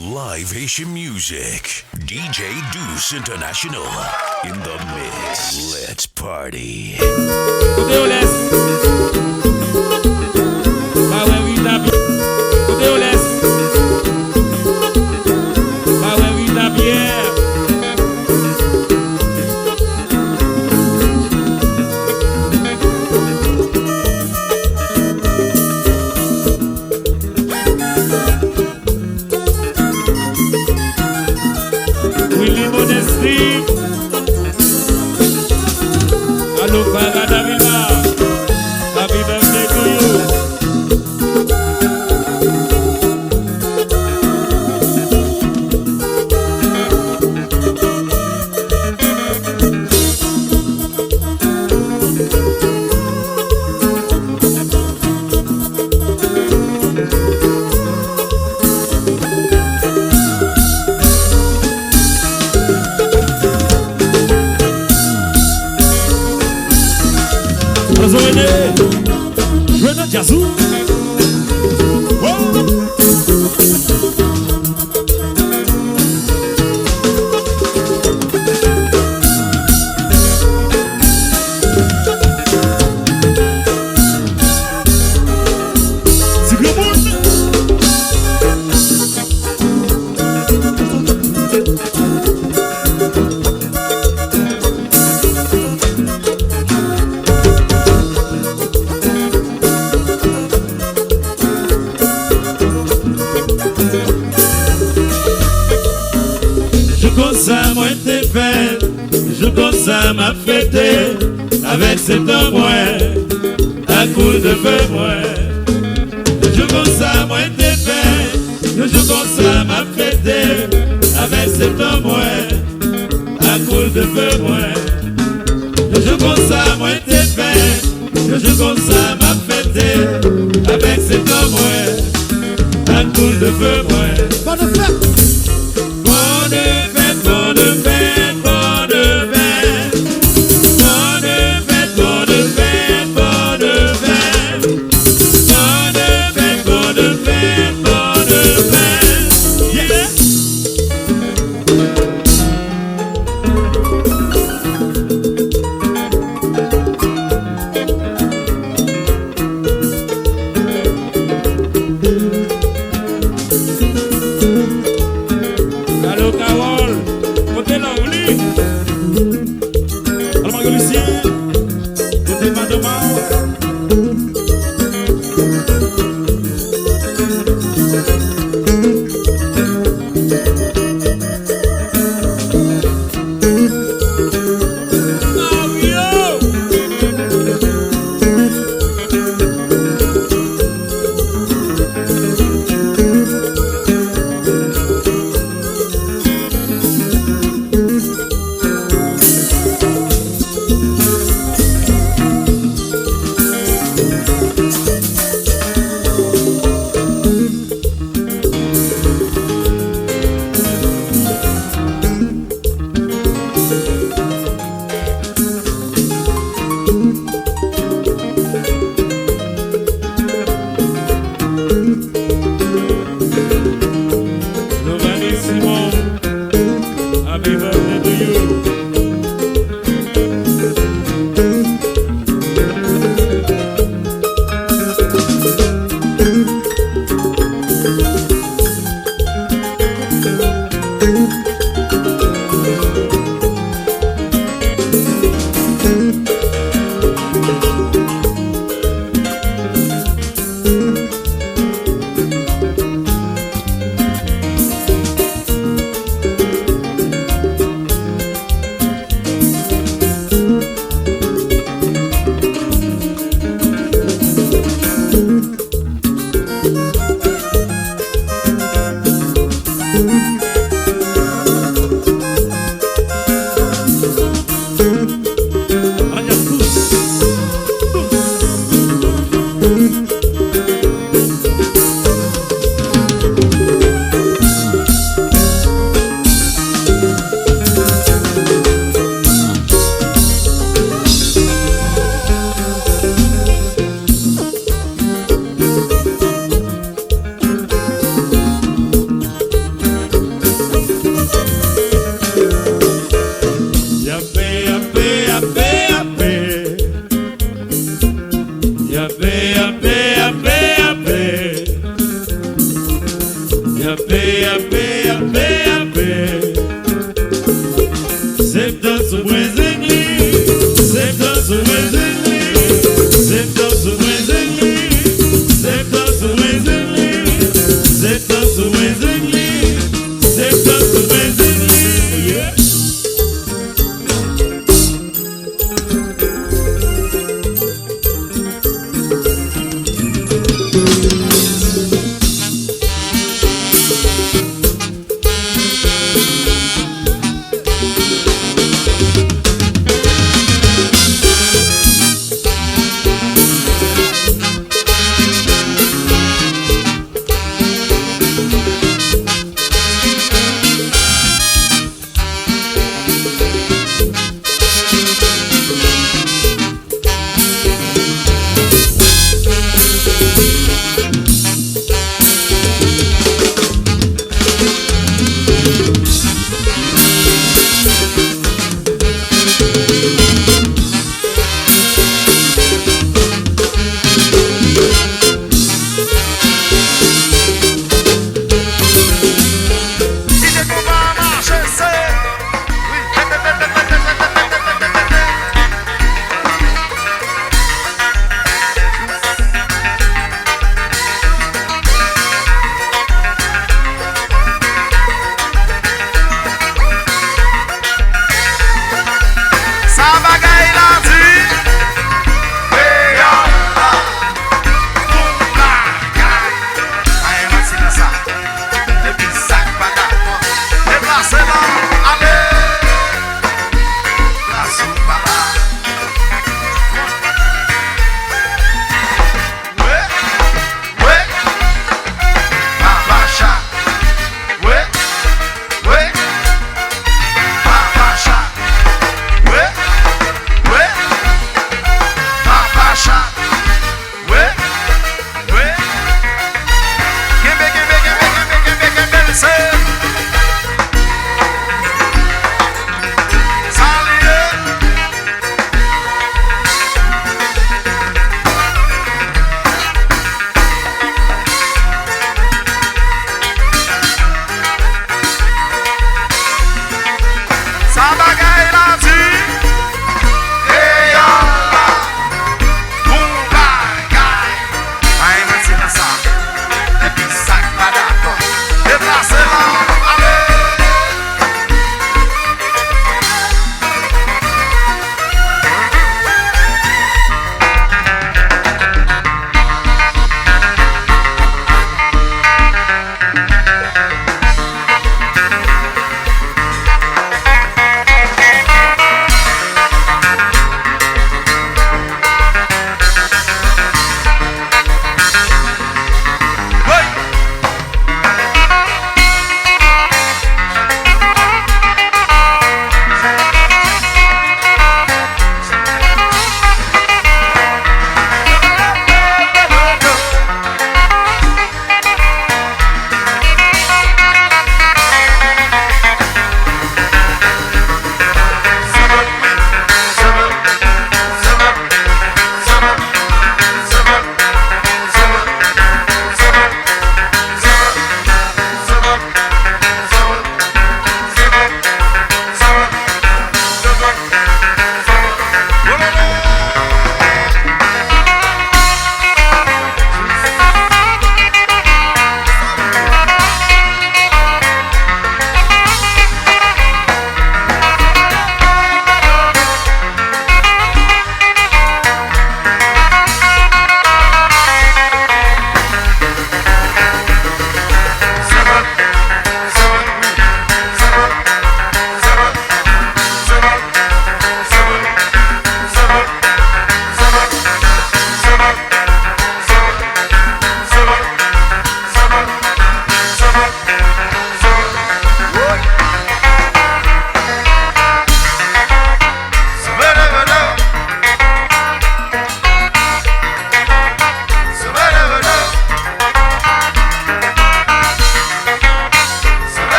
Live Haitian music. DJ Deuce International in the mix. Let's party. Hello, Father Davila. Happy birthday to you. Renan Jazou. Je pense à ma fête avec cet homme à coup de feu Je pense à moi t'es fait. Je pense à ma fête avec cet homme à coup de feu Je pense à moi t'es fait. Je pense à ma fête avec cet homme à coup de feu Bonne fête. Bonne fête, bonne fête. Yapé, yapé, yapé, yapé. C'est dans ce brésilien, c'est dans ce brésilien, c'est dans ce brésilien, c'est dans ce brésilien, c'est dans ce brésilien, c'est dans ce brésilien, yeah.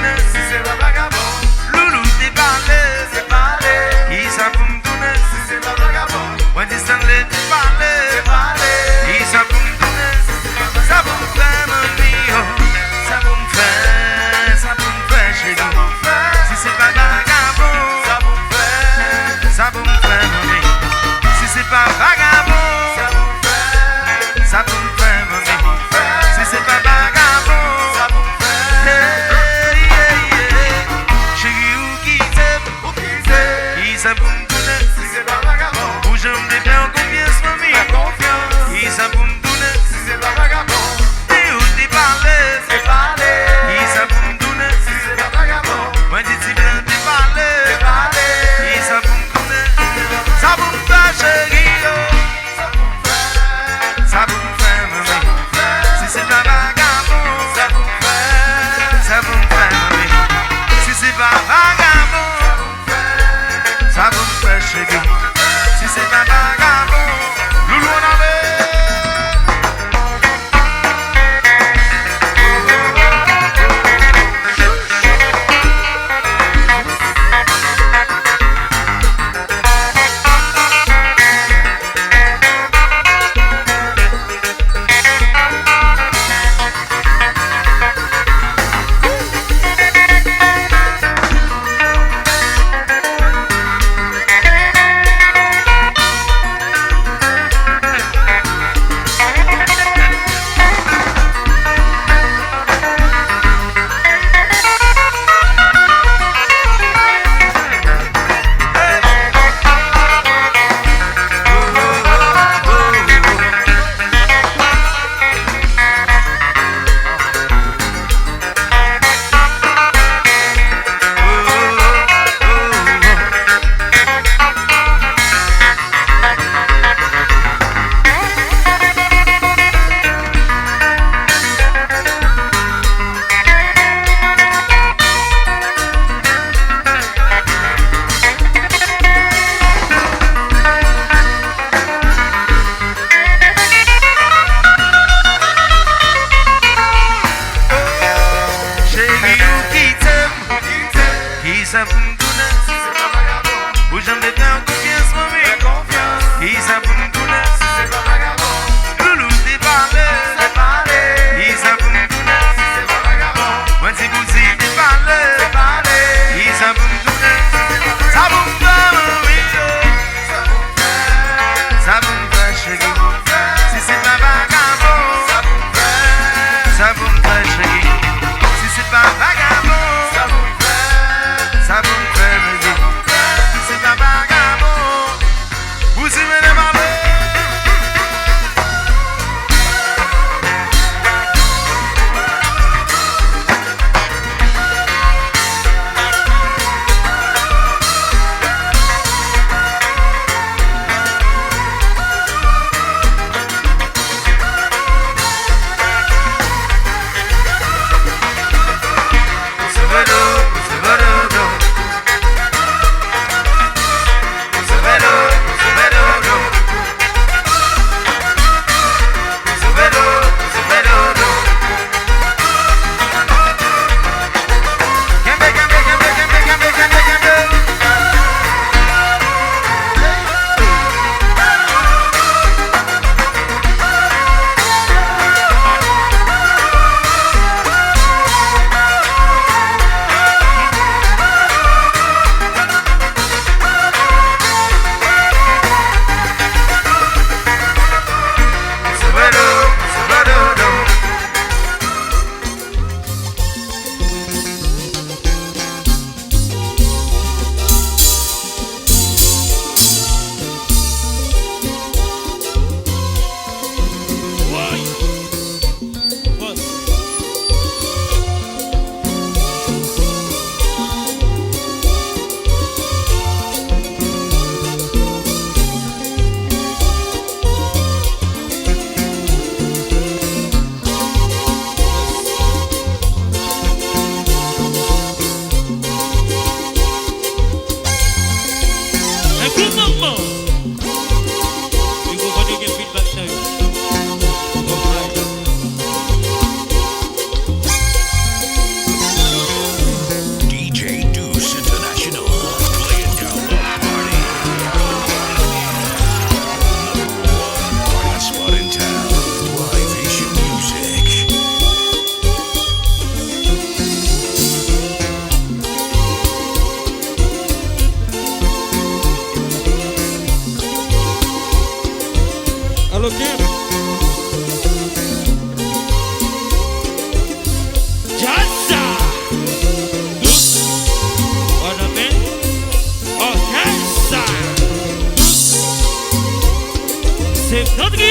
tourner si c'est pas vagabond? Loulou t'es parlé, c'est parlé. Qui ça pour me tourner si c'est pas vagabond? When you stand there t'es parlé, c'est parlé. Qui ça pour me tourner si c'est pas vagabond? Ça pour me faire mon mio, ça pour me faire chérie. Si c'est pas vagabond, ça pour me faire mon mio. Si c'est pas vagabond, ça pour me faire mon mio. Si c'est pas vagabond, ça pour me faire chérie ou qui t'aime, qui ça pour me donner, si c'est pas vagabond. Ou je me déplaire confiance, mamie, qui ça pour me donner, si c'est pas vagabond. T'es où t'es parlé, c'est parlé. Qui ça pour me donner, si c'est pas vagabond. Moi dis t'es bien, t'es parlé, c'est parlé. Qui ça pour me donner, ça pour me faire chérie, ça pour me faire mamie. Si c'est pas vagabond, ça pour me faire mamie. Si c'est pas vagabond, ça pour me faire chérie. Si c'est pas vagabond, loulou on avait.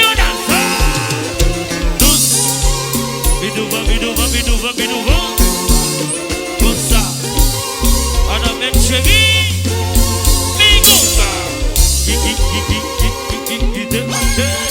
on danse. Tous. Bidouva, bidouva, bidouva, bidouva. Comme ça. On a même chérie. Bigouva. Qui demande.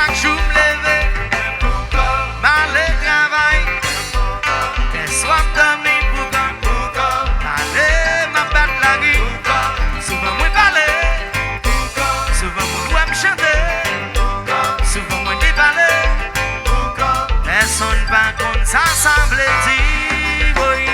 chaque jour me lever, m'aller travail, des soirs dormir pour comme, aller m'abattre la rue, souvent moi parler, souvent moi me chanter, souvent moi déballer, personne pas contre ça semble dire, oui.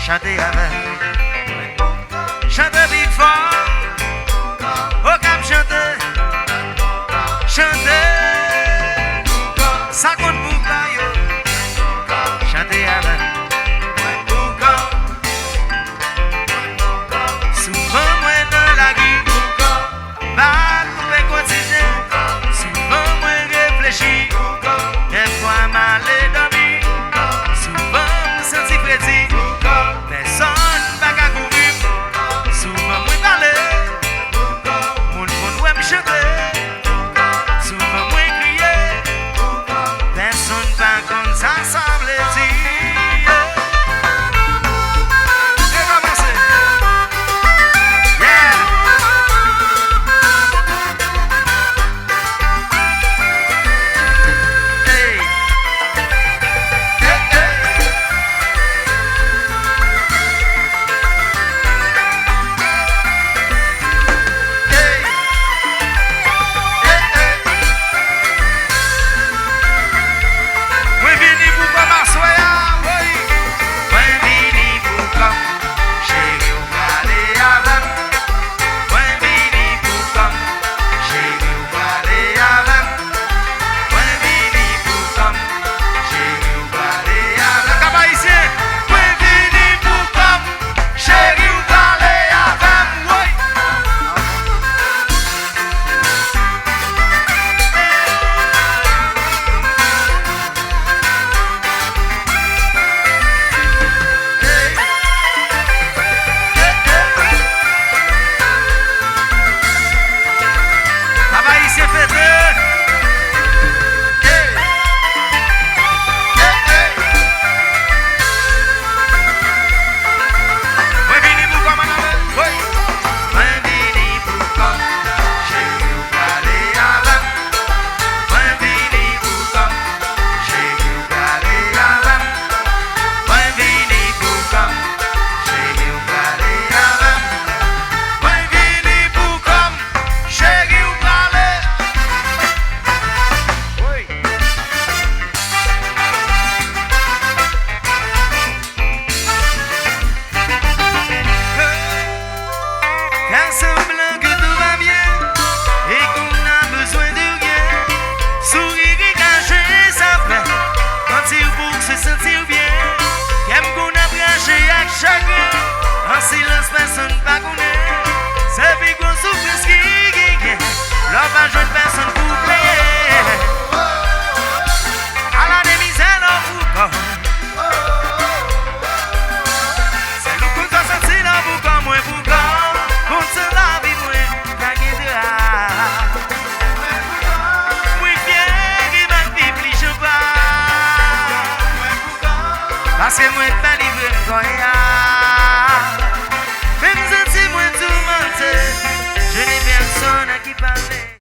Chantez avec, chantez big fort, au cap chantez, chantez, ça compte pour caillou, chantez avec, souvent moi dans la gueule, pas couper quotidien, souvent moi réfléchis, des fois mal dormi, souvent me sentis plaisir. Personne va qu'à courir, souvent moi parler, mon ouais me chanter, souvent moi crier, personne va comme ça semble dire. Et commencer, yeah. Hey. silence, personne pas connaît. C'est puis qu'on souffre qui gagne. L'on va jouer personne pour payer. À la misère, on vous Parce que moi, je livré,